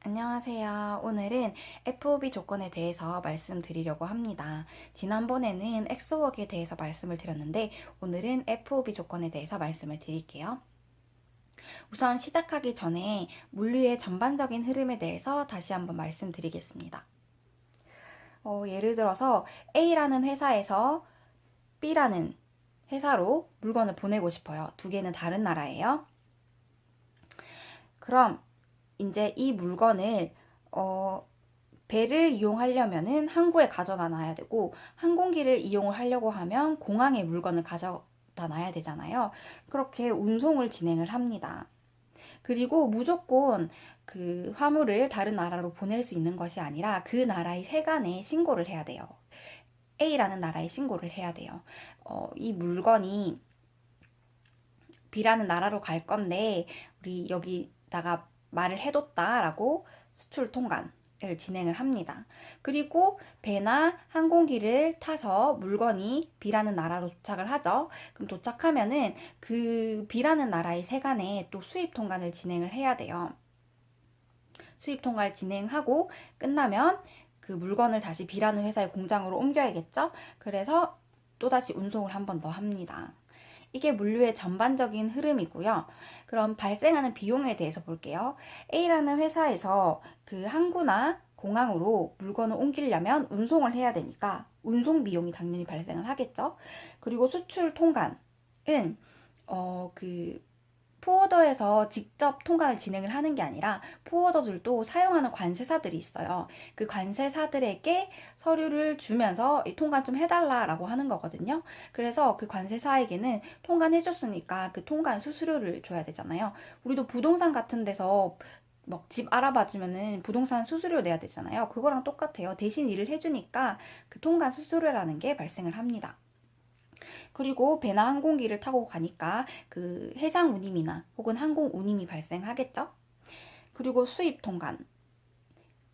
안녕하세요. 오늘은 FOB 조건에 대해서 말씀드리려고 합니다. 지난번에는 엑스웍에 대해서 말씀을 드렸는데 오늘은 FOB 조건에 대해서 말씀을 드릴게요. 우선 시작하기 전에 물류의 전반적인 흐름에 대해서 다시 한번 말씀드리겠습니다. 예를 들어서 A라는 회사에서 B라는 회사로 물건을 보내고 싶어요. 두 개는 다른 나라예요. 그럼 이제 이 물건을 배를 이용하려면은 항구에 가져다 놔야 되고, 항공기를 이용을 하려고 하면 공항에 물건을 가져다 놔야 되잖아요. 그렇게 운송을 진행을 합니다. 그리고 무조건 그 화물을 다른 나라로 보낼 수 있는 것이 아니라 그 나라의 세관에 신고를 해야 돼요. A라는 나라에 신고를 해야 돼요. 이 물건이 B라는 나라로 갈 건데 우리 여기다가 말을 해뒀다라고 수출 통관을 진행을 합니다. 그리고 배나 항공기를 타서 물건이 B라는 나라로 도착을 하죠. 그럼 도착하면은 그 B라는 나라의 세관에 또 수입 통관을 진행을 해야 돼요. 수입 통관을 진행하고 끝나면 그 물건을 다시 B라는 회사의 공장으로 옮겨야겠죠. 그래서 또다시 운송을 한 번 더 합니다. 이게 물류의 전반적인 흐름이고요. 그럼 발생하는 비용에 대해서 볼게요. A라는 회사에서 그 항구나 공항으로 물건을 옮기려면 운송을 해야 되니까 운송 비용이 당연히 발생을 하겠죠. 그리고 수출 통관은 포워더에서 직접 통관을 진행을 하는 게 아니라 포워더들도 사용하는 관세사들이 있어요. 그 관세사들에게 서류를 주면서 이 통관 좀 해달라라고 하는 거거든요. 그래서 그 관세사에게는 통관해줬으니까 그 통관 수수료를 줘야 되잖아요. 우리도 부동산 같은 데서 막 집 알아봐주면은 부동산 수수료 내야 되잖아요. 그거랑 똑같아요. 대신 일을 해주니까 그 통관 수수료라는 게 발생을 합니다. 그리고 배나 항공기를 타고 가니까 그 해상 운임이나 혹은 항공 운임이 발생하겠죠. 그리고 수입 통관.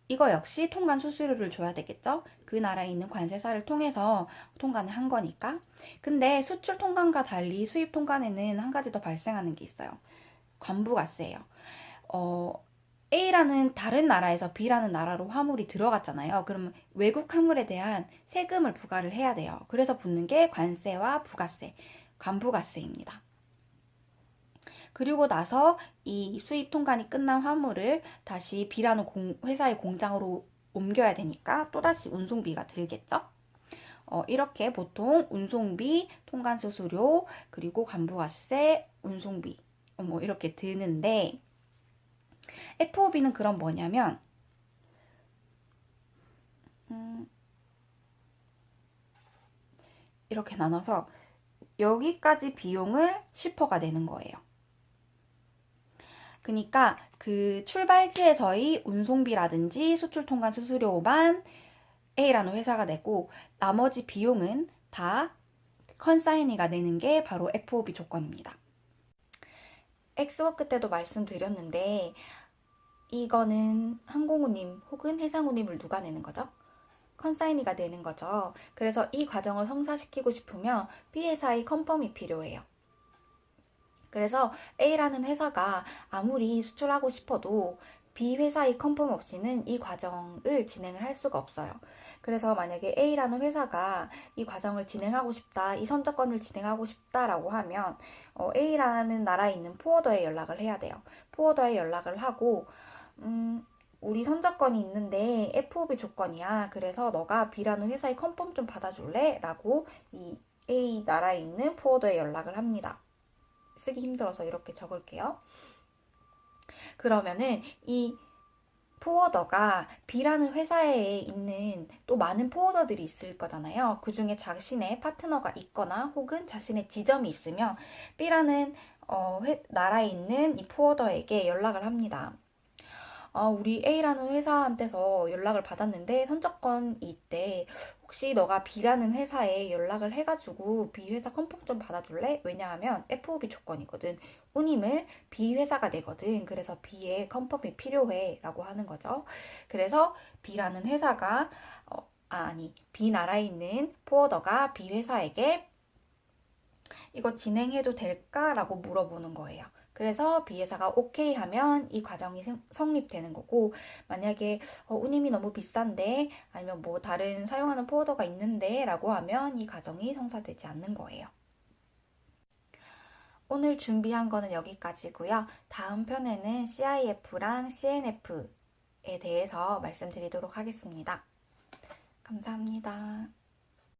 이거 역시 통관 수수료를 줘야 되겠죠. 그 나라에 있는 관세사를 통해서 통관을 한 거니까. 근데 수출 통관과 달리 수입 통관에는 한 가지 더 발생하는 게 있어요. 관부가세예요. A라는 다른 나라에서 B라는 나라로 화물이 들어갔잖아요. 그러면 외국 화물에 대한 세금을 부과를 해야 돼요. 그래서 붙는 게 관세와 부가세, 관부가세입니다. 그리고 나서 이 수입 통관이 끝난 화물을 다시 B라는 회사의 공장으로 옮겨야 되니까 또다시 운송비가 들겠죠. 이렇게 보통 운송비, 통관 수수료, 그리고 관부가세, 운송비 이렇게 드는데 FOB는 그럼 뭐냐면 이렇게 나눠서 여기까지 비용을 10%가 내는 거예요. 그러니까 그 출발지에서의 운송비라든지 수출 통관 수수료만 A라는 회사가 내고 나머지 비용은 다 컨사이니가 내는 게 바로 FOB 조건입니다. 엑스워크 때도 말씀드렸는데 이거는 항공운임 혹은 해상운임을 누가 내는 거죠? 컨사이니가 내는 거죠. 그래서 이 과정을 성사시키고 싶으면 B 회사의 컨펌이 필요해요. 그래서 A라는 회사가 아무리 수출하고 싶어도 B 회사의 컨펌 없이는 이 과정을 진행을 할 수가 없어요. 그래서 만약에 A라는 회사가 이 과정을 진행하고 싶다, 이 선적권을 진행하고 싶다라고 하면 A라는 나라에 있는 포워더에 연락을 해야 돼요. 포워더에 연락을 하고 우리 선적권이 있는데 FOB 조건이야. 그래서 너가 B라는 회사의 컨펌 좀 받아줄래? 라고 이 A 나라에 있는 포워더에 연락을 합니다. 쓰기 힘들어서 이렇게 적을게요. 그러면은 이 포워더가 B라는 회사에 있는 또 많은 포워더들이 있을 거잖아요. 그 중에 자신의 파트너가 있거나 혹은 자신의 지점이 있으면 B라는 나라에 있는 이 포워더에게 연락을 합니다. 우리 A라는 회사한테서 연락을 받았는데 선적권이 있대. 혹시 너가 B라는 회사에 연락을 해가지고 B 회사 컨펌 좀 받아줄래? 왜냐하면 FOB 조건이거든. 운임을 B 회사가 내거든. 그래서 B의 컨펌이 필요해 라고 하는 거죠. 그래서 B라는 회사가 B 나라에 있는 포워더가 B 회사에게 이거 진행해도 될까? 라고 물어보는 거예요. 그래서 B회사가 오케이 하면 이 과정이 성립되는 거고, 만약에 운임이 너무 비싼데 아니면 뭐 다른 사용하는 포워더가 있는데 라고 하면 이 과정이 성사되지 않는 거예요. 오늘 준비한 거는 여기까지고요. 다음 편에는 CIF랑 CNF에 대해서 말씀드리도록 하겠습니다. 감사합니다.